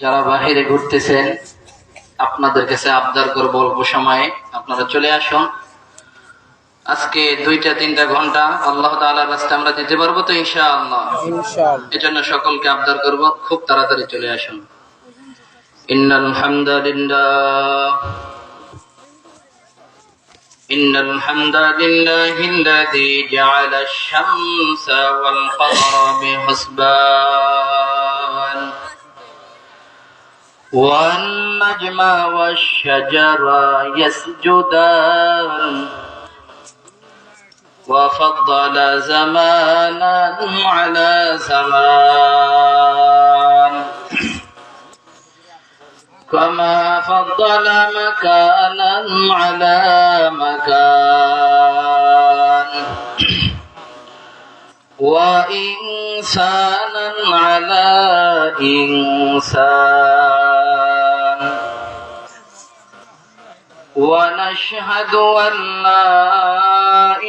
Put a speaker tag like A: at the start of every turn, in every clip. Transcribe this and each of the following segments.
A: যারা বাহিরে ঘুরতেছেন আপনাদের কাছে আবদার করব অল্প সময়ে আপনারা চলে আসুন। আজকে 2-3 ঘন্টা আল্লাহ তাআলার রাস্তায় আমরা দিতে পারবো তো ইনশাআল্লাহ। এজন্য সকলকে আবদার করব খুব তাড়াতাড়ি চলে আসুন। ইন্নাল হামদালিল্লাহিল্লাযী জা'আলা আশ-শামসা ওয়াল কমারা বিহুসবান والنجم والشجر يسجدان وفضل زمانا على زمان كما فضل مكانا على مكان وإنسانا على إنسان ونشهد أن لا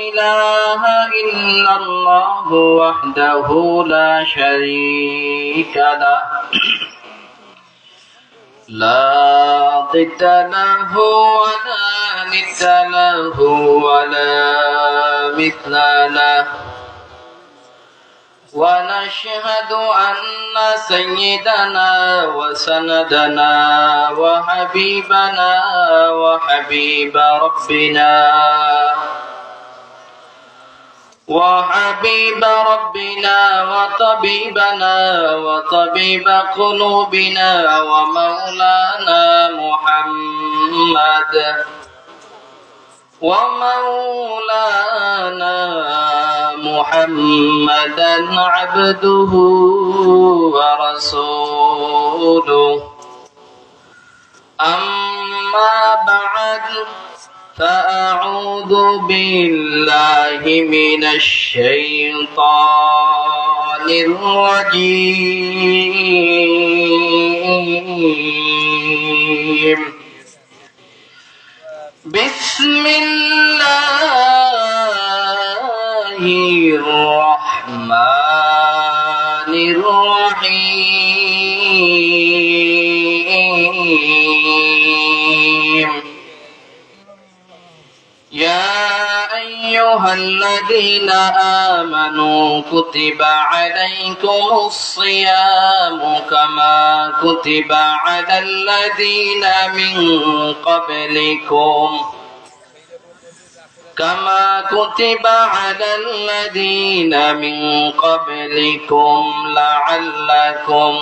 A: إله إلا الله وحده لا شريك له لا ضد له ولا ند له ولا مثل له ونشهد أن سيدنا وسندنا وحبيبنا وحبيب ربنا وطبيبنا وطبيب قلوبنا ومولانا محمدا عبده ورسوله أما بعد فأعوذ بالله من الشيطان الرجيم بسم الله الرحمن الرحيم يا أيها الذين آمنوا كتب عليكم الصيام كما كتب على الذين من قبلكم لعلكم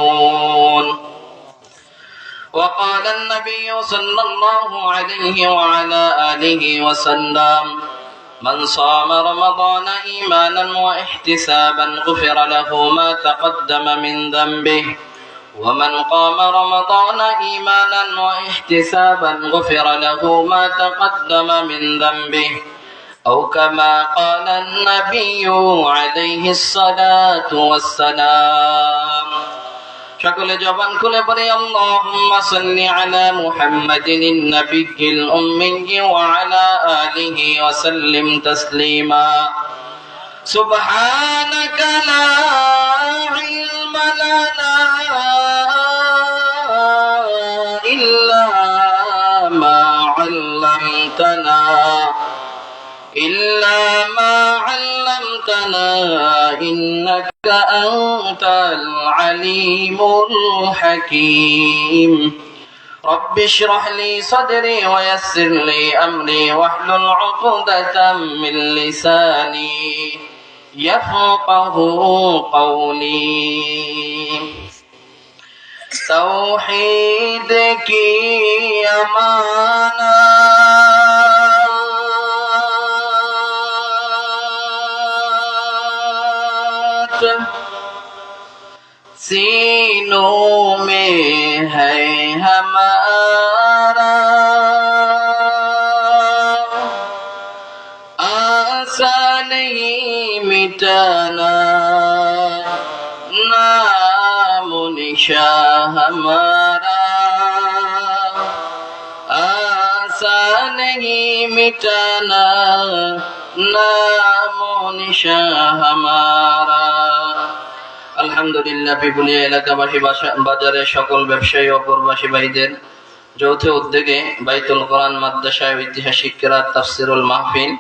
A: تتقون وقال النبي صلى الله عليه وعلى آله وسلم من صام رمضان إيمانا واحتسابا غفر له ما تقدم من ذنبه ومن قام رمضان إيمانا واحتسابا غفر له ما تقدم من ذنبه أو كما قال النبي عليه الصلاة والسلام সকলে জবান খুলে পড়ে আল্লাহুম্মা সাল্লি আলা মুহাম্মাদিন নাবিয়্যিল উম্মি ওয়া আলা আলিহি ওয়া সাল্লিম তাসলিমা সুবহানাকা লা ইলমা লানা ইল্লা মা 'allamtana إنك أنت العليم الحكيم رب اشرح لي صدري ويسر لي أمري واحلل عقدة من لساني يفقه قولي توحيدك أمانة सीनों में है हमारा आशा नहीं मिटाना नाम निशा हमारा आशा नहीं मिटाना नामो निशान हमारा। আলহামদুলিল্লাহ পিপুলিয়া এলাকাবাসী বাজারে সকল ব্যবসায়ী ও প্রবাসী ভাইদের যৌথ উদ্যোগে বাইতুল কোরআন মাদ্রাসায় ঐতিহাসিক কিরাত তাফসিরুল মাহফিল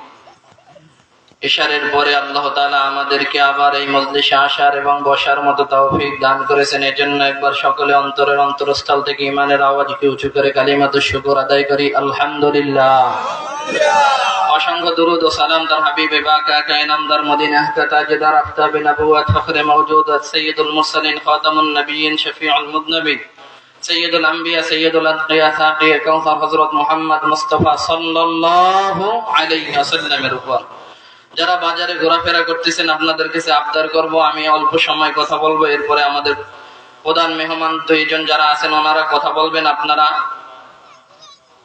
A: ইশারের পরে আল্লাহ তাআলা আমাদেরকে আবার এই মজলিসে আসার এবং বসার মতো তৌফিক দান করেছেন। এজন্য একবার সকলে অন্তরের অন্তরস্থল থেকে ঈমানের আওয়াজকে উঁচু করে কালিমাতুশ শুকর আদায় করি আলহামদুলিল্লাহ। অসংখ্য দুরূদ ও সালাম তার হাবিবে পাক আকা ইনামদার মদিনাহ কা তাজদার আফতাবে নবুয়ত ফখরে মাওজুদাত সাইয়্যিদুল মুরসালিন খাতামুন নবিয়্যিন শফিউল মুযনবিন সৈয়দুল আম্বিয়া সৈয়দুল আতকিয়া সাকিয়ে কাউসার হযরত মুহাম্মদ মুস্তাফা সাল্লাল্লাহু আলাইহি ওয়াসাল্লামের উপর। যারা বাজারে ঘোরাফেরা করতেছেন আপনাদের কাছে আবদার করব, আমি অল্প সময় কথা বলবো, এরপরে আমাদের প্রধান মেহমান দুইজন যারা আছেন ওনারা কথা বলবেন। আপনারা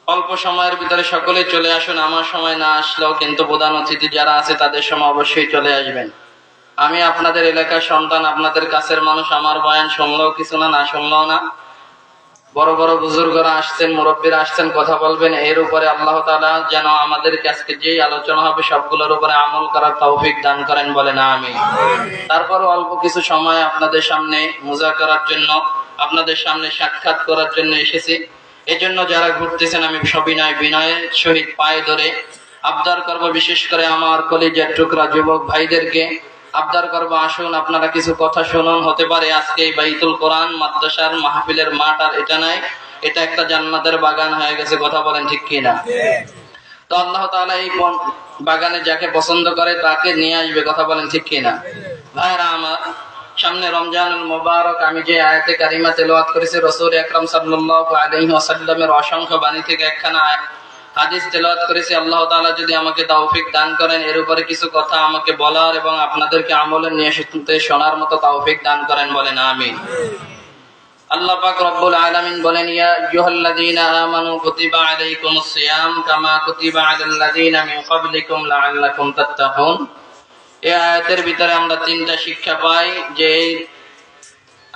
A: অল্প সময়ের ভিতরে সকলে চলে আসুন। আমার সময় না আসলেও কিন্তু প্রধান অতিথি যারা আছে তাদের সময় অবশ্যই চলে আসবেন। আমি আপনাদের এলাকার সন্তান, আপনাদের কাছের মানুষ। আমার বয়ান শুনলেও কিছু না, না শুনলেও না। বড় বড় বুজুর্গরা আসছেন, মুরব্বীরা আসছেন, কথা বলবেন। এর উপরে আল্লাহ তাআলা যেন আমাদেরকে আজকে যেই আলোচনা হবে সবগুলোর উপরে আমল করার তৌফিক দান করেন, বলেন আমিন। তারপর অল্প কিছু সময় আপনাদের সামনে মুযাকারার জন্য, আপনাদের সামনে সাক্ষাৎ করার জন্য এসেছি। এজন্য যারা ঘুরতেছেন আমি সবিনয় বিনয়ের সহিত পায়ে ধরে আবদার করব, বিশেষ করে আমার কলিজার টুকরা যুবক ভাইদেরকে আবদার করব, আসুন আপনারা কিছু কথা শুনুন। হতে পারে আজকে এই বাইতুল কোরআন মাদ্রাসার মাহফিলের মাঠ আর এটা নাই, এটা একটা জান্নাতের বাগান হয়ে গেছে, কথা বলেন ঠিক কিনা? তো আল্লাহ তাআলা এই বাগানে যাকে পছন্দ করে তাকে নিয়ে আসবে, কথা বলেন ঠিক কিনা? ভাইরা আমার, সামনে রমজানুল মুবারক। আমি যে আয়াতে কারিমা তেলাওয়াত করেছি রাসূল আকরাম সাল্লাল্লাহু আলাইহি ওয়াসাল্লামের অসংখ্য বাণী থেকে একখানা হাদিস তেলাওয়াত করেছি। আল্লাহ তাআলা যদি আমাকে তৌফিক দান করেন এর উপরে কিছু কথা আমাকে বলার এবং আপনাদেরকে আমলে নিয়ে শুনতে শোনার মতো তৌফিক দান করেন, বলেন আমিন। আল্লাহ পাক রব্বুল আলামিন বলেন, ইয়া আইয়ুহাল্লাযীনা আমানু কুতিবা আলাইকুমুস সিয়াম কামা কুতিবা আলাল্লাযীনা মিন ক্বাবলিকুম লাআল্লাকুম তাত্তাকুন। এই আয়াতের ভিতরে আমরা তিনটা শিক্ষা পাই। যে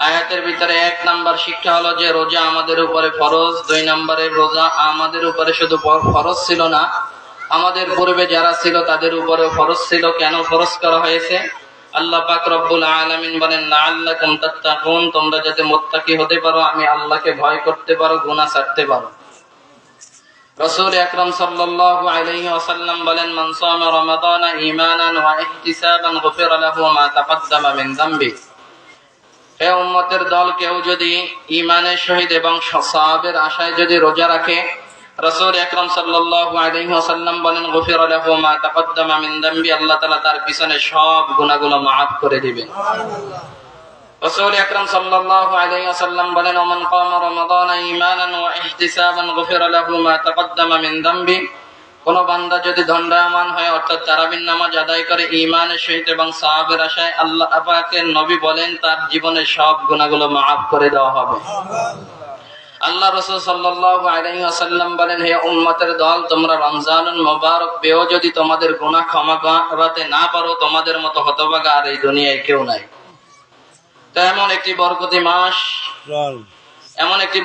A: আয়াতের ভিতরে এক নাম্বার শিক্ষা হলো যে রোজা আমাদের উপরে ফরজ। দুই নম্বরে রোজা আমাদের উপরে শুধু ফরজ ছিল না, আমাদের পূর্বে যারা ছিল তাদের উপরে ফরজ ছিল। কেন ফরজ করা হয়েছে? আল্লাহ পাক রব্বুল আলামিন বলেন, লাআল্লাকুম তাত্তাকুন, তোমরা যাতে মুত্তাকি হতে পারো, আমি আল্লাহকে ভয় করতে পারো, গুনাহ ছাড়তে পারো। রাসূল আকরাম সাল্লাল্লাহু আলাইহি ওয়াসাল্লাম বলেন, মান সামা রমাদানা ঈমানান ওয়া ইহতিসাবান গুফিরা লাহু মা তাকদ্দামা মিন যামবি। হে উম্মতের দল, কেউ যদি ঈমানের সহিত এবং সওয়াবের আশায় যদি রোজা রাখে, রাসূল আকরাম সাল্লাল্লাহু আলাইহি ওয়াসাল্লাম বলেন, গুফিরা লাহু মা তাকদ্দামা মিন যামবি, আল্লাহ তাআলা তার পিছনে সব গুনাহগুলো maaf করে দিবেন। রাসূল আকরাম সাল্লাল্লাহু আলাইহি ওয়াসাল্লাম বলেন, মান কামা রমাদানা ঈমানান ওয়া ইহতিসাবান গুফিরা লাহু মা তাকদ্দামা মিন যামবি। কোন বান্দা যদি দণ্ডায়মান হয় অর্থাৎ তারাবির নামাজ আদায় করে ঈমানের সহিত এবং সওয়াবের আশায়, আল্লাহ পাকের নবী বলেন তার জীবনের সব গুনাহগুলো maaf করে দেওয়া হবে। আল্লাহ রাসূল সাল্লাল্লাহু আলাইহি ওয়াসাল্লাম বলেন, হে উম্মতের দল, তোমরা রমজানুল মুবারক পেয়েও যদি তোমাদের গুনাহ ক্ষমা করাতে না পারো, তোমাদের মতো হতভাগা আর এই দুনিয়ায় কেউ নাই। তো এমন একটি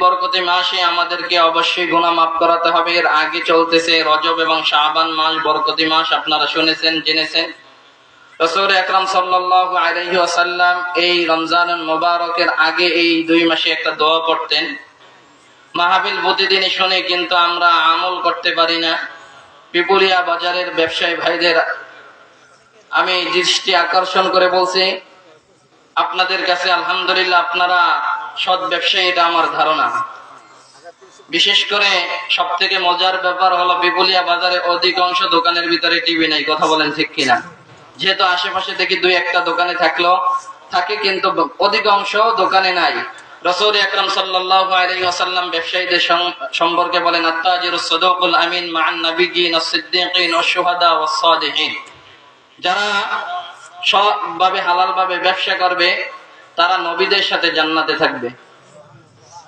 A: বরকতি মাসে আমাদেরকে অবশ্যই গুনাহ মাফ করাতে হবে। এর আগে চলতেছে রজব এবং শাবান মাস, বরকতি মাস, আপনারা শুনেছেন, জেনেছেন। রাসূল আকরাম সাল্লাল্লাহু আলাইহি ওয়াসাল্লাম এই রমজানুল মুবারকের আগে এই দুই মাসে একটা দোয়া পড়তেন। মাহফিল প্রতিদিনই শুনে কিন্তু আমরা আমল করতে পারি না। পিপুলিয়া বাজারের ব্যবসায়ী ভাইদের আমি দৃষ্টি আকর্ষণ করে বলছি, আপনাদের কাছে আলহামদুলিল্লাহ আপনারা সৎ ব্যবসায়ী, এটা আমার ধারণা। বিশেষ করে সব থেকে মজার ব্যাপার হলো পিপুলিয়া বাজারে অধিকাংশ দোকানের ভিতরে টিভি নাই, কথা বলেন ঠিক কিনা? যেহেতু আশেপাশে দেখি দুই একটা দোকানে থাকে, কিন্তু অধিকাংশ দোকানে নাই। রাসূল আকরাম সাল্লাল্লাহু আলাইহি ওয়াসাল্লাম ব্যবসায়ীদের সম্পর্কে বলেন, আত-তাজিরুস সাদুকুল আমিন মা'আন নাবিয়্যিন ওয়াস-সিদ্দীকিন ওয়াশ-শুহাদা ওয়াস-সালিহিন। যারা সৎভাবে হালালভাবে ব্যবসা করবে তারা নবীদের সাথে জান্নাতে থাকবে।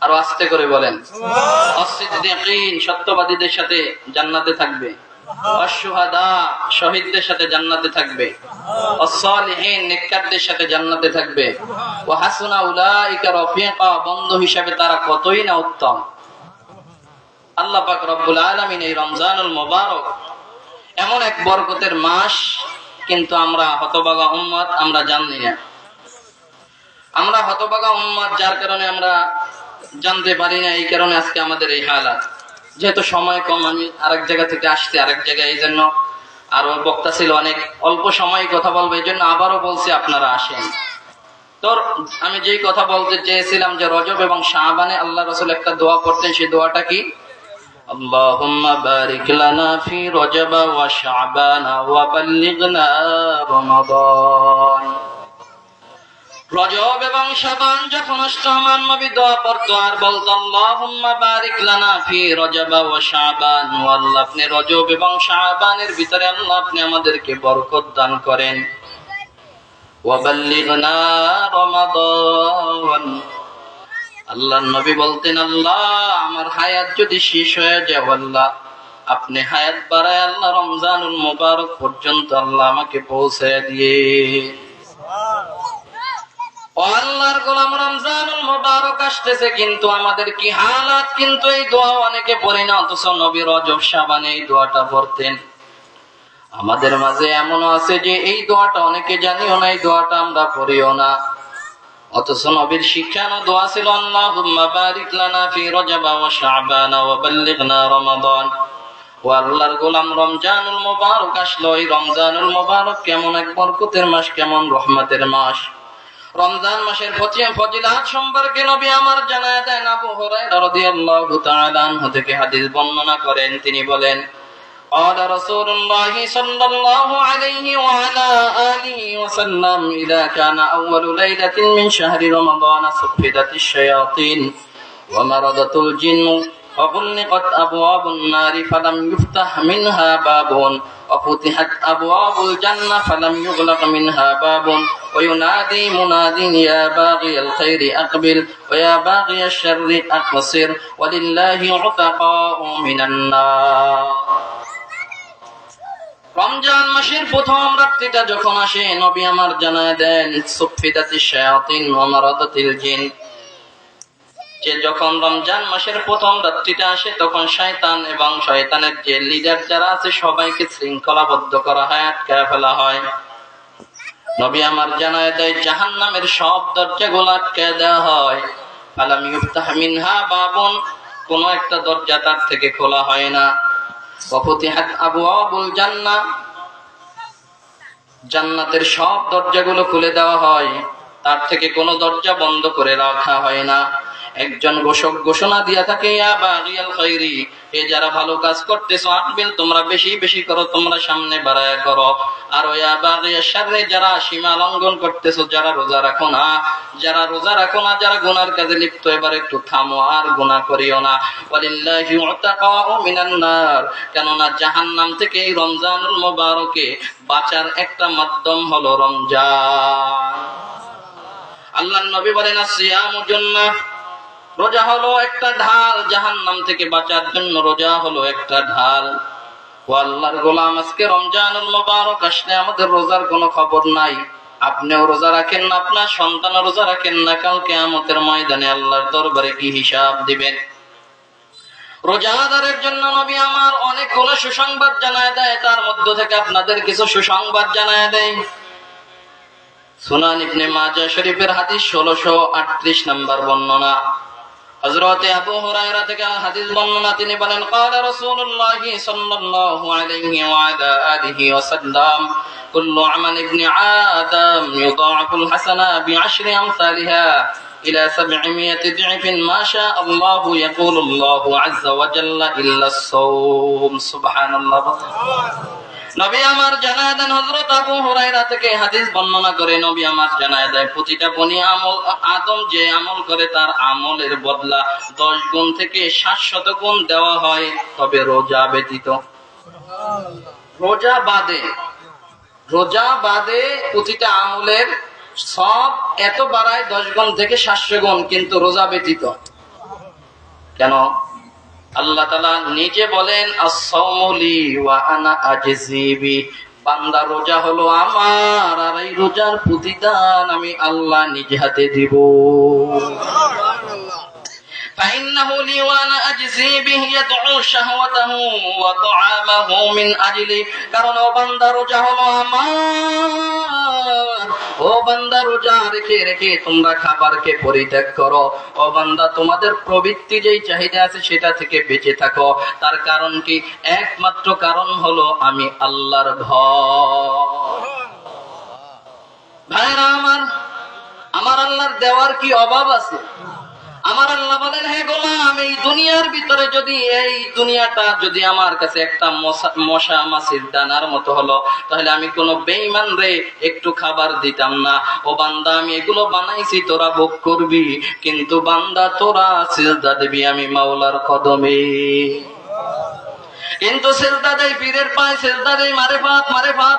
A: আর আস্তে করে বলেন, ওয়াস-সিদ্দীকিন, সত্যবাদীদের সাথে জান্নাতে থাকবে। ওয়াশ-শুহাদা, শহীদদের সাথে জান্নাতে থাকবে। ওয়াস-সালিহিন, নেককারদের সাথে জান্নাতে থাকবে। ওয়া হাসুনা উলাইকা রাফিকা, বন্ধু হিসাবে তারা কতই না উত্তম। আল্লাহ পাক রব্বুল আলামিন এই রমজানুল মুবারক এমন এক বরকতের মাস, কিন্তু আমরা হতভাগা উম্মত, আমরা জানি না। আমরা হতভাগা উম্মত, যার কারণে আমরা জানতে পারি না। এই কারণে আজকে আমাদের এই হালাত। যেহেতু সময় কম, আমি আরেক জায়গা থেকে আসছি আরেক জায়গায়, এই জন্য আরো বক্তা ছিল অনেক, অল্প সময় কথা বলবো, এই জন্য আবারও বলছি আপনারা আসেন। তো আমি যেই কথা বলতে চেয়েছিলাম যে রজব এবং শাবানে আল্লাহ রাসূল একটা দোয়া পড়তেন, সেই দোয়াটা কি? আল্লাহুম্মা বারিক লানা ফি রজব ওয়া শাবান ওয়া বাল্লিগনা রমাদান। রজব এবং শাবান যখন আসতো, আমার নবী দোয়া পড়তো আর বলতো আল্লাহুম্মা বারিক লানা ফি রজব ওয়া শাবান, ও আল্লাহ আপনি রজব এবং শাবানের ভিতরে আল্লাহ আপনি আমাদেরকে বরকত দান করেন। ওয়া বাল্লিগনা রমাদান, আল্লাহর নবী বলতেন আল্লাহ আমার হায়াত যদি শেষ হয়ে যায়, আল্লাহ আপনি হায়াত বাড়ায় আল্লাহ রমজানুল মুবারক পর্যন্ত আল্লাহ আমাকে পৌঁছে দিয়ে। ও আল্লাহর গোলাম, রমজানুল মুবারক আসতেছে, কিন্তু আমাদের কি হালাত? কিন্তু এই দোয়া অনেকে পড়ে না, অথচ নবী রজব শাবানে এই দোয়াটা পড়তেন। আমাদের মাঝে এমনও আছে যে এই দোয়াটা অনেকে জানিও না, এই দোয়াটা আমরা পড়িও না, অথচ নবীর শিক্ষানো দোয়া ছিল আল্লাহুম্মা বারিক লানা ফি রজব ওয়া শাবান ওয়া বাল্লিগনা রমাদান। ও আল্লাহর গোলাম, রমজানুল মুবারক আসলো, এই রমজানুল মুবারক কেমন এক বরকতের মাস, কেমন রহমতের মাস। রমজান মাসের ফজিলাত সম্পর্কে নবী আমার জানায় দেন। আবু হুরায়রা রাদিয়াল্লাহু তাআলা আনহু থেকে হাদিস বর্ণনা করেন, তিনি বলেন قال رسول الله صلى الله عليه وعلى آله وسلم إذا كان أول ليلة من شهر رمضان صفدت الشياطين ومرضت الجن وغلقت أبواب النار فلم يفتح منها باب وفتحت أبواب الجنة فلم يغلق منها باب وينادي مناد يا باغي الخير أقبل ويا باغي الشر أقصر ولله عتقاء من النار। রমজান মাসের প্রথম রাত্রিটা যখন আসে, নবী আমার জানায় দেন সুফিদাতিশ শায়াতিন ওয়া মারাদাতিল জিন, যে যখন রমজান মাসের প্রথম রাত্রিটা আসে তখন শয়তান এবং শয়তানের যে লিডার যারা আছে সবাইকে শৃঙ্খলাবদ্ধ করা হয়, আটকায় ফেলা হয়। নবী আমার জানায় দেয় জাহান্নামের সব দরজাগুলো আটকায় দেওয়া হয়। ফালাম ইফতাহ মিনহা বাবুন, কোন একটা দরজা তার থেকে খোলা হয় না। ওয়াফতিহাত আবওয়াবুল জান্নাহ, জান্নাতের সব দরজাগুলো খুলে দেওয়া হয়, তার থেকে কোনো দরজা বন্ধ করে রাখা হয় না। একজন ঘোষক ঘোষণা দিয়া থাকে ইয়া বাগিয়াল খাইরি, এ যারা ভালো কাজ করতেছো আকবিল, তোমরা বেশি বেশি করো, তোমরা সামনে বাড়ায়া করো। আর ইয়া বাগিয়াশ শাররি, যারা সীমা লঙ্ঘন করতেছো, যারা রোজা রাখো না, যারা রোজা রাখো না, যারা গুনার কাজে লিপ্ত, এবার একটু থামো আর গুনাহ করিও না। ওয়ালিল্লাহি উতাকাউ মিনান নার, কেননা জাহান্নাম থেকে এই রমজানুল মুবারকে বাঁচার একটা মাধ্যম হলো রমজান। আল্লাহর নবী বলেন আসিয়ামু জান্নাহ, রোজা হলো একটা ঢাল, জাহান্নাম থেকে বাঁচার জন্য রোজা হলো একটা ঢাল। ও আল্লাহর গোলাম, আজকে রমজানুল মুবারক আসলে আমাদের রোজার কোনো খবর নাই। আপনিও রোজা রাখেন না, আপনার সন্তানও রোজা রাখেন না, কাল কিয়ামতের ময়দানে আল্লাহর দরবারে কি হিসাব দিবেন? রোজাদারের জন্য নবী আমার অনেকগুলো সুসংবাদ জানায় দেয়, তার মধ্য থেকে আপনাদের কিছু সুসংবাদ জানায় দেয়। সুনান ইবনে মাজাহ শরীফের হাদিস 1638 নম্বর বর্ণনা। হযরত আবু হুরায়রা থেকে হাদিস বর্ণনা, তিনি বলেন قال رسول الله صلى الله عليه وعلى آله وسلم كل عمل ابن آدم يضاعف الحسنة بعشر أمثالها إلى 700 ضعف ما شاء الله يقول الله عز وجل إلا الصوم سبحان الله। নবী আমার জানায় দেন, হযরত আবু হুরায়রা থেকে হাদিস বর্ণনা করে নবী আমার জানায় দেয়, প্রতিটা বনি আদম যে আমল করে তার আমলের বদলা 10 গুণ থেকে 700 গুণ দেওয়া হয়, তবে রোজা ব্যতীত। রোজা বাদে প্রতিটা আমলের সব এত বাড়ায় 10 গুণ থেকে 700 গুণ, কিন্তু রোজা ব্যতীত। কেন? আল্লাহ তাআলা নিজে বলেন as-sawmu li wa ana ajzi bi, বান্দা রোজা হলো আমার, আর এই রোজার প্রতিদান আমি আল্লাহ নিজে হাতে দিব। فإنه لي وأنا أجزي به يدعو شهوته وطعامه من أجلي কারণ ও বান্দা রোজা হলো আমার ও বান্দা রোজা রেখে রেখে তোমরা খাবারকে পরিত্যাগ করো ও বান্দা তোমাদের প্রবৃত্তি যেই চাহিদা আছে সেটা থেকে বেঁচে থাকো তার কারণ কি একমাত্র কারণ হলো আমি আল্লাহর ভয় ভাইরা আমার আল্লাহর দেওয়ার কি অভাব আছে আমার আল্লাহ বলেন হে গোলাম এই দুনিয়ার ভিতরে যদি এই দুনিয়াটা যদি আমার কাছে একটা মশা মাছির দানার মতো হলো তাহলে আমি কোনো বেঈমান রে একটু খাবার দিতাম না ও বান্দা আমি এগুলো বানাইছি তোরা ভোগ করবি কিন্তু বান্দা তোরা সিজদা দিবি আমি মাওলার কদমে কিন্তু সিজদা দেই পীরের পায়ে সিজদা দেই মারেফাত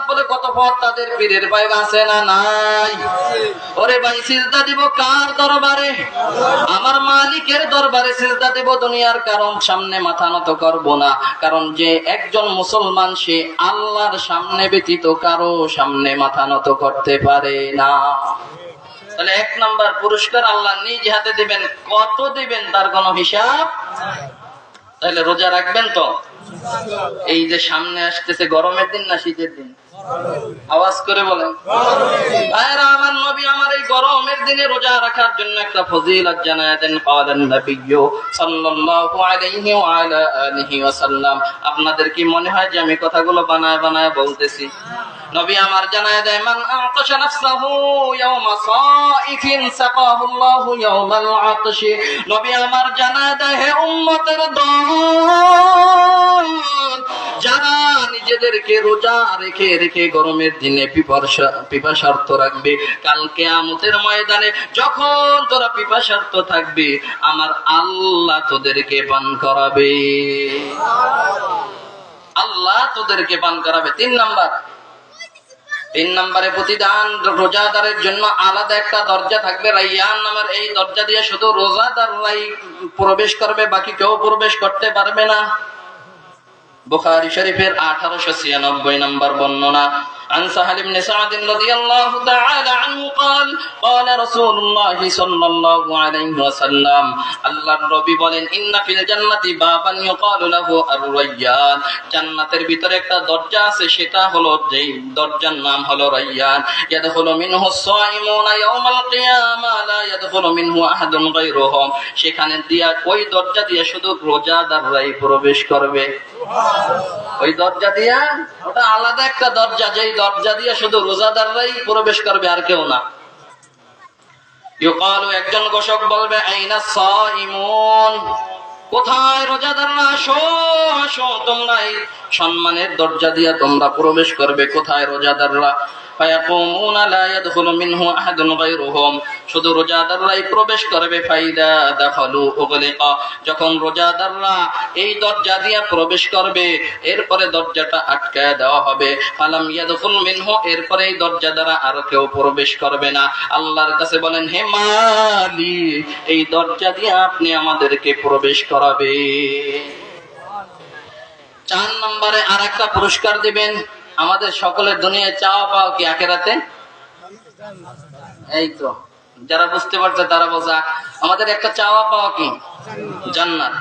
A: বলে কত পথ তাদের পীরের পায়ে আছে না নাই ওরে ভাই সিজদা দিব কার দরবারে আমার মালিকের দরবারে সিজদা দেব দুনিয়ার কারণ সামনে মাথা নত করব না কারণ যে একজন মুসলমান সে আল্লাহর সামনে ব্যতীত কারো সামনে মাথা নত করতে পারে না তাহলে এক নাম্বার পুরস্কার আল্লাহ নিজ হাতে দিবেন কত দিবেন তার কোনো হিসাব তাহলে রোজা রাখবেন তো এই যে সামনে আসতেছে গরমের দিন না শীতের দিন আওয়াজ করে বলেন ভাইরা আমার নবী আমার এই গরমের দিনে রোজা রাখার জন্য একটা ফজিলত জানায় দেন ক্বালান নবিয়্যু সাল্লাল্লাহু আলাইহি ওয়া আলা আলিহি ওয়াসাল্লাম আপনাদের কি মনে হয় যে আমি কথাগুলো বানায় বলতেছি নবী আমার জানায় দেয় মান আতাশা নাফসাহু ইয়াওমা সাইফিন সাকাহুল্লাহু ইয়াওমাল আতশি নবী আমার জানায় দেয় হে উম্মতের দল যারা নিজেদেরকে রোজা রেখে রেখে গরমের দিনে পিপাসার্থ রাখবে কাল কিয়ামতের ময়দানে যখন তোরা পিপাসার্থ থাকবে আমার আল্লাহ তোদেরকে পান করাবে আল্লাহ তোদেরকে পান করাবে তিন নম্বরে প্রতিদান রোজাদারের জন্য আলাদা একটা দরজা থাকবে রাইয়ান নামের এই দরজা দিয়ে শুধু রোজাদাররাই প্রবেশ করবে বাকি কেউ প্রবেশ করতে পারবে না বুখারী শরীফের 1896 নম্বর বর্ণনা عن سهل بن سعد رضي الله تعالى عنه قال رسول الله صلى الله عليه وسلم الله নবী বলেন ইন্না ফিল জান্নাতি বাবান ইউকালু লাহু আর-রায়্যান জান্নাতের ভিতরে একটা দরজা আছে সেটা হলো যেই দরজার নাম হলো রায়্যান ইয়াদখুলু মিনহু আস-সাইমুনা ইয়াওমাল কিয়ামা লা ইয়াদখুলু মিনহু আহাদুন গায়রুহুম সেখানে দিয়া ওই দরজা দিয়ে শুধু রোজাদাররাই প্রবেশ করবে ওই দরজা দিয়া ওটা আলাদা একটা দরজা যেই দরজা দিয়ে শুধু রোজাদাররাই প্রবেশ করবে আর কেউ না ইউকালু একজন ঘোষক বলবে আইনা সাইমুন কোথায় রোজাদাররা আসো তোমরা এই সম্মানের দরজা দিয়া তোমরা প্রবেশ করবে কোথায় রোজাদাররা ফায়াকুমুনা লা ইয়াদখুলু মিনহু আহাদুন গায়রুহুম শুধু রোজাদাররাই প্রবেশ করবে ফাইদা দাখালু উগলিকা যখন রোজাদাররা এই দরজা দিয়ে প্রবেশ করবে এরপরে দরজাটা আটকায় দেওয়া হবে ফালাম ইয়াদখুল মিনহু এরপরে এই দরজা দ্বারা আর কেউ প্রবেশ করবে না আল্লাহর কাছে বলেন হে মালিক এই দরজা দিয়ে আপনি আমাদেরকে প্রবেশ করাবে 4 নম্বরে আরেকটা পুরস্কার দিবেন আমাদের সকলের দুনিয়ায় চাওয়া পাওয়া কি আখিরাতে এই তো যারা বুঝতে পারছে তারা বলছে আমাদের একটা চাওয়া পাওয়া কি জান্নাত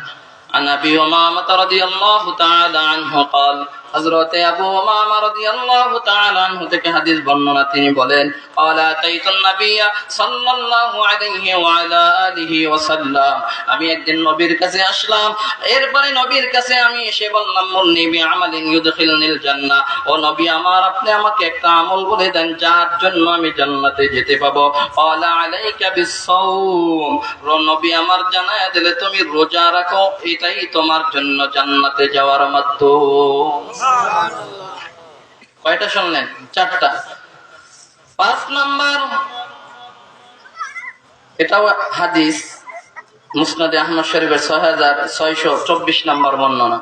A: عن أبي أمامة رضي الله تعالى عنه قال হযরত আবু উমামা রাদিয়াল্লাহু তাআলা আনহু থেকে হাদিস বর্ণনা তিনি বলেন ক্বালা আতাইতুন নাবিয়্য সাল্লাল্লাহু আলাইহি ওয়া আলা আলিহি ওয়াসাল্লাম আমি একদিন নবীর কাছে আসলাম এরপরে নবীর কাছে আমি এসে বললাম মুন্নি বিআমালিন ইউদখিলনিল জান্নাহ ও নবী আমার আপনি আমাকে একটা আমল বলে দেন যার জন্য আমি জান্নাতে যেতে পাবো ক্বালা আলাইকা বিস-সাওম নবী আমার জানায়া দিলে তুমি রোজা রাখো এটাই তোমার জন্য জান্নাতে যাওয়ার মাধ্যম কয়টা শুনলেন 4টা 5 নাম্বার এটাও হাদিস মুসনাদে আহমদ শরীফের 6624 নাম্বার বর্ণনা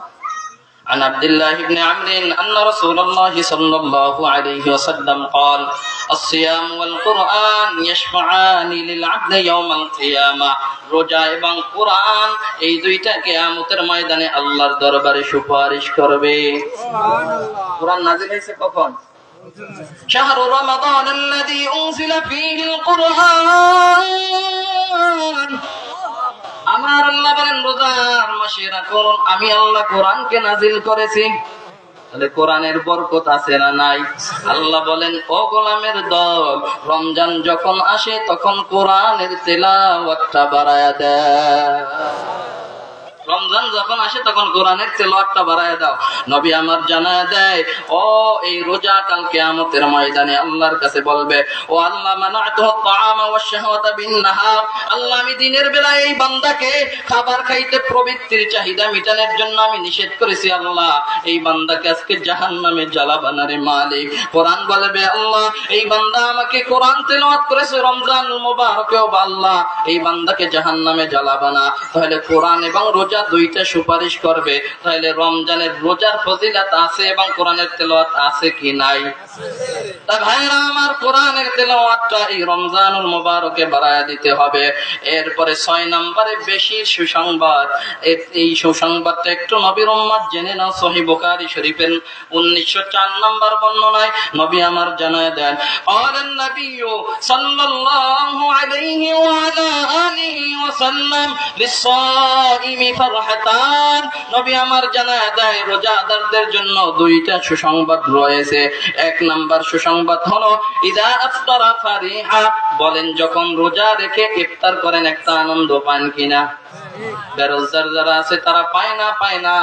A: عن عبد الله بن عمرو أن رسول الله صلى الله عليه وسلم قال الصيام والقرآن يشفعان للعبد يوم القيامة রোজা এবং কোরআন এই দুইটা কিয়ামতের ময়দানে আল্লাহর দরবারে সুপারিশ করবে সুবহানাল্লাহ কোরআন নাযিল হয়েছে কখন শাহরু রমাদান الذي أنزل فيه القرآن আমার আল্লাহ বলেন রোজার মাসে রাখুন, আমি আল্লাহ কোরআনকে নাজিল করেছি। তাহলে কোরআনের বরকত আছে না নাই? আল্লাহ বলেন ও গোলামের দল, রমজান যখন আসে তখন কোরআনের তেলাওয়াতটা বাড়ায়া দেয়। রমজান যখন আসে তখন কোরআনের তেলাওয়াতটা বাড়ায়া দাও। নবী আমার জানায়া দেয়, ও এই রোজা কাল কিয়ামতের ময়দানে আল্লাহর কাছে বলবে, ও আল্লাহ মানাতুহু তাআমা ওয়াশ শাহওয়াতা বিন নাহার, আল্লাহ আমি দিনের বেলায় এই বান্দাকে খাবার খাইতে প্রবৃত্তির চাহিদা মিটানোর জন্য আমি নিষেধ করেছি, আল্লাহ এই বান্দাকে আজকে জাহান্নামে জ্বালাবানা রে মালিক। কোরআন বলবে, আল্লাহ এই বান্দা আমাকে কোরআন তেলাওয়াত করেছে রমজানুল মুবারকে, ও আল্লাহ এই বান্দাকে জাহান্নামে জ্বালাবানা। তাহলে কোরআন এবং রোজা দুইটা সুপারিশ করবে। তাহলে রমজানের রোজার ফজিলত আছে এবং কোরআনের তেলাওয়াত আছে কি নাই? তা ভাইরা আমার, কোরআনের তেলাওয়াতটা এই রমজানুল মুবারকে বাড়ায়া দিতে হবে। এরপরে 6 নম্বরে বেশি সুসংবাদ। এই সুসংবাদটা একটু নবীর উম্মত জেনে নাও। সহিহ বুখারী শরীফের 1904 নম্বর বর্ণনায় নবী আমার জানায় দেন, আলান নবিয়্যু সাল্লাল্লাহু আলাইহি ওয়া আলা আলিহি ওয়া সাল্লাম লিস-সাইমি ফারহাতান। নবী আমার জানায় দেয় রোজাদারদের জন্য দুইটা সুসংবাদ রয়েছে। এক নাম্বার সুসংবাদ হলো ইদা আফতারা ফারিহা, বলেন যখন রোজা রেখে ইফতার করেন একটা আনন্দ পান কিনা? বেরোজগার যারা আছে তারা পায় না।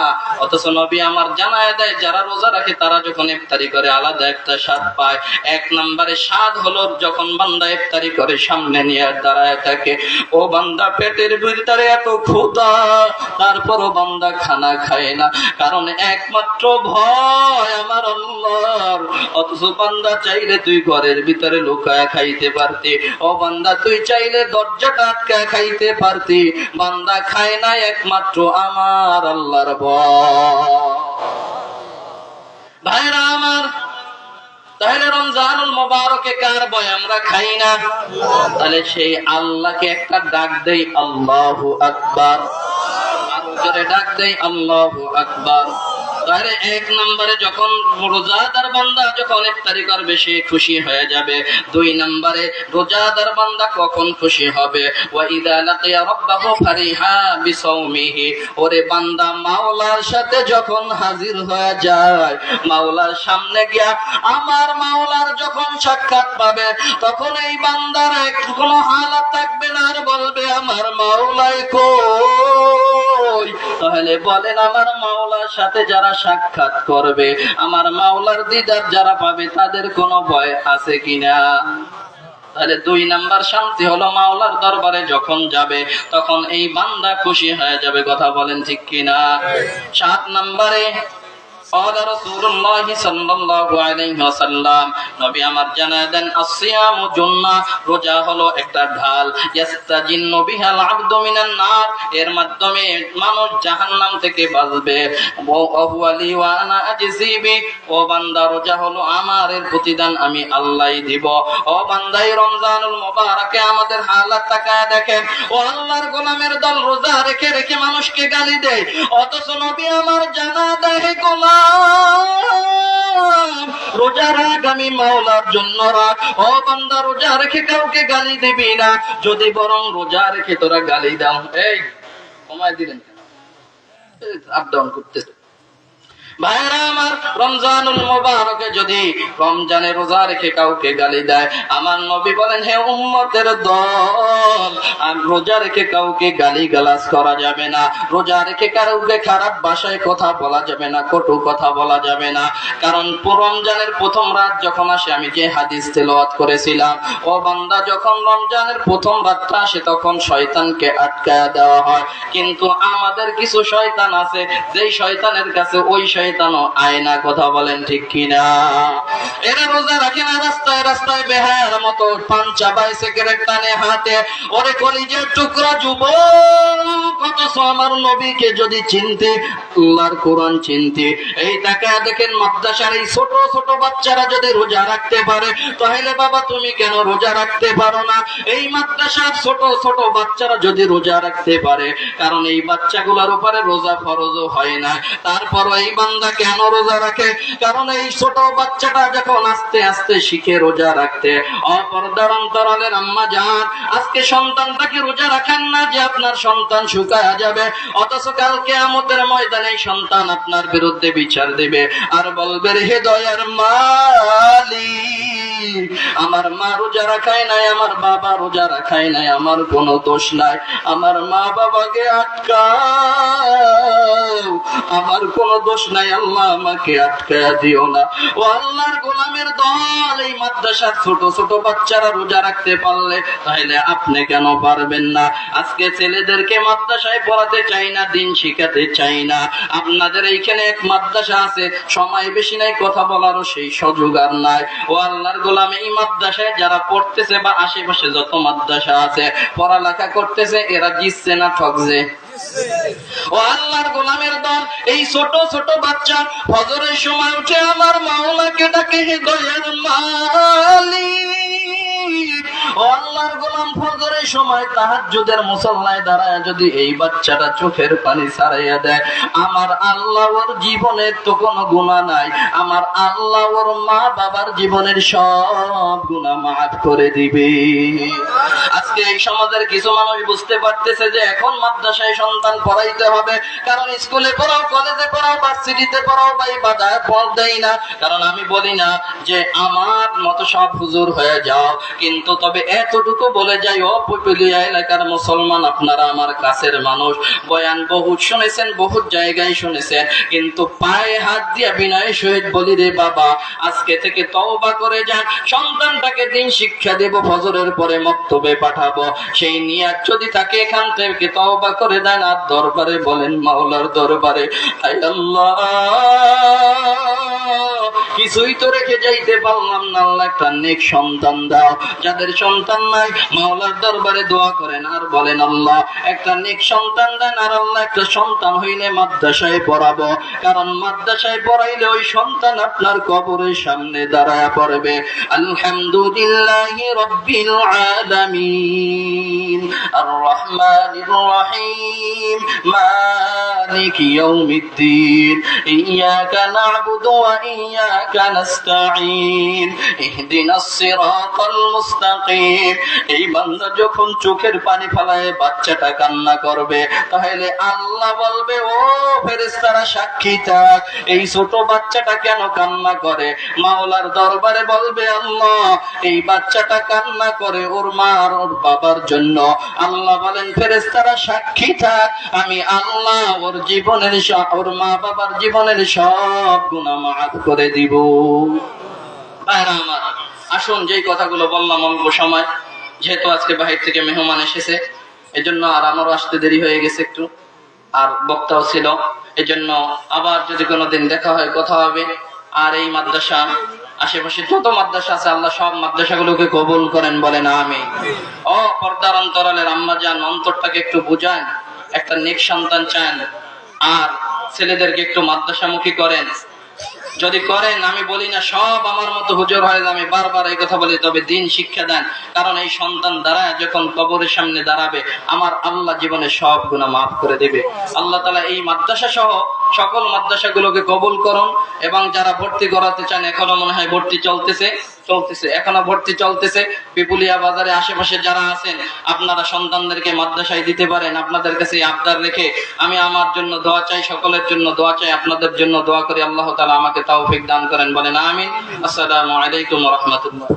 A: অথচ নবী আমার জানায় দেয় যারা রোজা রাখে তারা যখন ইফতারি করে আলাদা একটা স্বাদ পায়। এক নম্বরে স্বাদ হলো যখন বান্দা ইফতারি করে সামনে নিয়ে দাঁড়ায় থাকে, ও বান্দা পেটের ভিতরে এত ক্ষুধা, তারপরও বান্দা খানা খায় না, কারণ একমাত্র ভয় আমার আল্লাহর। অথচ বান্দা চাইলে তুই ঘরের ভিতরে লুকায় খাইতে পারতি, ও বান্দা তুই চাইলে দরজাটা আটকায় খাইতে পারতি, বান্দা খায় না একমাত্র আমার আল্লাহর ভয়। ভাইরা আমার, তাহলে রমজানুল মুবারকে কার ভয় আমরা খাই না? তাহলে সেই আল্লাহকে একটা ডাক দেই, আল্লাহু আকবার। আর জোরে ডাক দেই, আল্লাহু আকবার। তাহলে এক নম্বরে যখন রোজাদার বান্দা যখন ইফতারি করবে সে খুশি হয়ে যাবে। 2 নম্বরে রোজাদার বান্দা কখন খুশি হবে? ওয়া ইযা লাকিয়া রাব্বাহু ফারিহা বিসাওমিহি, ওরে বান্দা মাওলার সাথে যখন হাজির হয়ে যায়, মাওলার সামনে গিয়া আমার মাওলার যখন সাক্ষাৎ পাবে, তখন এই বান্দার কোনো হালাত থাকবে না, আর বলবে আমার মাওলাই কই। তাহলে বলেন আমার মাওলার সাথে যারা সাক্ষাৎ করবে, আমার মাওলার দিদার যারা পাবে, তাদের কোনো ভয় আছে কিনা? তাহলে 2 নাম্বার শান্তি হলো মাওলার দরবারে যখন যাবে তখন এই বান্দা খুশি হয়ে যাবে। কথা বলেন ঠিক কিনা? 7 নম্বরে قال رسول الله صلى الله عليه وسلم, নবী আমার জানায় দেন আসিয়ামু জুন্নাহ, রোজা হলো একটা ঢাল, ইয়াস্তাজিন্নু বিহাল আবদু মিনান নার, এর মাধ্যমে মানুষ জাহান্নাম থেকে বাঁচবে। ওয়া হুয়া লি ওয়া আনা আজজিবি, ও বান্দা রোজা হলো আমার, এর প্রতিদান আমি আল্লাহই দিব। ও বান্দা এই রমজানুল মুবারকে আমাদের হালাত তাকায় দেখেন, ও আল্লাহর গোলামের দল রোজা রেখে রেখে মানুষকে গালি দেয়, অথচ নবী আমার জানা দেয় গোলাম রোজা রাখ, আমি মাওলার জন্য রাখ। ও বান্দা রোজা রেখে কাউকে গালি দিবি না, যদি বরং রোজা রেখে তোরা গালি দাও। এই কমায় দিলেন কেন? আপ ডাউন করতেছে। ভাইরা আমার, রমজানুল মুবারকে যদি রমজানে রোজা রেখে কাউকে গালি দেয়, আমার নবী বলেন হে উম্মতের দল, আর রোজা রেখে কাউকে গালি গালাজ করা যাবে না, রোজা রেখে কাউকে খারাপ ভাষায় কথা বলা যাবে না, কটু কথা বলা যাবে না। কারণ রমজানের প্রথম রাত যখন আসে, আমি যে হাদিস তেলাওয়াত করেছিলাম, ও বান্দা যখন রমজানের প্রথম রাতটা আসে তখন শয়তানকে আটকায়া দেওয়া হয়। কিন্তু আমাদের কিছু শয়তান আছে, যেই শয়তানের কাছে ওই শয়তানও আয়না। কথা বলেন ঠিক কিনা? এরা রোজা রাখে না, রাস্তায় রাস্তায় বেহায়ার মতো পান চাবায়, সিগারেট টানে হাতে। ওরে কলিজার টুকরা যুবক, অথচ আমার নবীকে যদি চিনতে, আল্লাহর কোরআন চিনতে, এই তাকায় দেখেন মাদ্রাসার এই ছোট ছোট বাচ্চারা যদি রোজা রাখতে পারে, তাহলে বাবা তুমি কেন রোজা রাখতে পারো না? এই মাদ্রাসার ছোট ছোট বাচ্চারা যদি রোজা রাখতে পারে, কারণ এই বাচ্চাগুলোর উপরে রোজা ফরজও হয় না, তারপর এই বান্দা কেন রোজা রাখে? কারণ এই ছোট বাচ্চাটা যখন আস্তে আস্তে শিখে রোজা রাখতে, অপরদার অন্তরালের আম্মা জান, আজকে সন্তানটাকে রোজা রাখেন না যে আপনার সন্তান শুকায়া যাবে, অথচ কাল কিয়ামতের ময়দানে সন্তান আপনার বিরুদ্ধে বিচার দিবে আর বলবে, হে দয়ার মালিক, আমার মা রোজা রাখায় নাই, আমার বাবা রোজা রাখায় নাই, আমার কোনো দোষ নাই, আমার মা বাবাকে আটকাও, আমার কোনো দোষ নাই, আল্লাহ আমাকে আটকায়া দিও না। ও আল্লাহর গোলামের দল, এই মাদ্রাসার ছোট ছোট বাচ্চারা রোজা রাখতে পারলে তাহলে আপনি কেন পারবেন না? আজকে ছেলেদেরকে মাদ্রাসায় পড়াতে চাই না, দিন শিখাতে চাই না। আপনাদের এইখানে এক মাদ্রাসা আছে, সময় বেশি নাই কথা বলারও সেই সুযোগ আর নাই। ও আল্লাহর গোলাম, এই মাদ্রাসায় যারা পড়তেছে বা আশেপাশে যত মাদ্রাসা আছে পড়ালেখা করতেছে, এরা জিতছে না ঠকছে? ও আল্লাহর গোলামের দল, এই ছোট ছোট বাচ্চা ফজরের সময় উঠে আমার মাওলাকে ডাকে, হে দয়ার মালিক। ও আল্লাহর গোলাম, ফজরের সময় তাহাজ্জুদের মুসাল্লায় দাঁড়ায় যদি এই বাচ্চাটা চোখের পানি ছাড়াইয়া দেয়, আমার আল্লাহ ওর জীবনের তো কোনো গুনাহ নাই, আমার আল্লাহ ওর মা বাবার জীবনের সব গুনাহ মাফ করে দিবে। আজকে এই সমাজের কিছু মানুষ বুঝতে পারতেছে যে এখন মাদ্রাসায় সন্তান পড়াইতে হবে, কারণ স্কুলে পড়াও, কলেজে পড়াও, ভার্সিটিতে পড়াও, ভাই বাজায় পড় দেয় না। কারণ আমি বলি না যে আমার মতো সব হুজুর হয়ে যাও, কিন্তু তবে এতটুকু বলে যাই, ও পুপুলিয়া এলাকার মুসলমান, আপনারা আমার কাছের মানুষ, বয়ান বহুত শুনেছেন, বহুত জায়গায় শুনেছেন, কিন্তু পায়ে হাত দিয়া বিনয় সহিত বলি, রে বাবা, আজকে থেকে তওবা করে যান, সন্তানটাকে দিন শিক্ষা দেব, ফজরের পরে মক্তবে পাঠাবো, সেই নিয়াত যদি থাকে এখান থেকে তওবা করে দেন, আর দরবারে বলেন, মাওলার দরবারে, হায় আল্লাহ, কিছুই তো রেখে যাইতে পারলাম না, আল্লাহ একটা নেক সন্তান দাও। যাদের সন্তান নাই মাওলার দরবারে দোয়া করেন আর বলেন, আল্লাহ একটা নেক সন্তান দেন, আর আল্লাহ একটা সন্তান হইলে মাদ্রাসায় পড়াবো, কারণ মাদ্রাসায় পড়াইলে ওই সন্তান আপনার কবরের সামনে দাঁড়ায় পড়বে। আলহামদুলিল্লাহি রাব্বিল আলামিন আর রহমানির রহিম মালিকি ইয়াউমিদ্দিন ইয়াকা না'বুদু ওয়া ইয়াকা নাস্তাঈন ইহদিনাস সিরাতাল মুস্তাকিম। এই বান্দা যখন চোখের পানি ফেলায় বাচ্চাটা কান্না করবে, তাহলে আল্লাহ বলবে, ও ফেরেশতারা সাক্ষী থাক, এই ছোট বাচ্চাটা কেন কান্না করে? মাওলার দরবারে বলবে, আল্লাহ এই বাচ্চাটা কান্না করে ওর মা আর ওর বাবার জন্য। আল্লাহ বলেন, ফেরেশতারা সাক্ষী থাক, আমি আল্লাহ ওর জীবনের ওর মা বাবার জীবনের সব গুনাহ মাফ করে দিব। ভাইরা আমার, আসুন, যেই কথাগুলো বললাম অল্প সময়, যেহেতু আজকে বাহির থেকে মেহমান এসেছে, এজন্য আর আমারও আসতে দেরি হয়ে গেছে একটু, আর বক্তাও ছিল, এজন্য আবার যদি কোনোদিন দেখা হয় কথা হবে। আর এই মাদ্রাসা আশেপাশে যত মাদ্রাসা আছে, আল্লাহ সব মাদ্রাসাগুলোকে কবুল করেন, বলেন আমিন। ও পর্দার অন্তরালের আম্মা জান, অন্তরটাকে একটু বুঝান, একটা নেক সন্তান চান, আর ছেলেদেরকে একটু মাদ্রাসামুখী করেন। যদি করেন, আমি বলি না সব আমার মতো হুজুর হয়ে, আমি বারবার এই কথা বলি, তবে দিন শিক্ষা দেন, কারণ এই সন্তান দাঁড়ায় যখন কবরের সামনে দাঁড়াবে, আমার আল্লাহ জীবনের সব গুনাহ মাফ করে দেবে। আল্লাহ তাআলা এই মাদ্রাসা সহ সকল মাদ্রাসাগুলোকে কবুল করুন, এবং যারা ভর্তি করাতে চান, এখনো মনে হয় ভর্তি চলতেছে, এখনো ভর্তি চলতেছে। পিপুলিয়া বাজারে আশেপাশে যারা আছেন, আপনারা সন্তানদেরকে মাদ্রাসায় দিতে পারেন। আপনাদের কাছে আবদার রেখে আমি আমার জন্য দোয়া চাই, সকলের জন্য দোয়া চাই, আপনাদের জন্য দোয়া করি, আল্লাহ তাআলা আমাকে তৌফিক দান করেন, বলেন আমিন। আসসালামু আলাইকুম ওয়া রাহমাতুল্লাহ।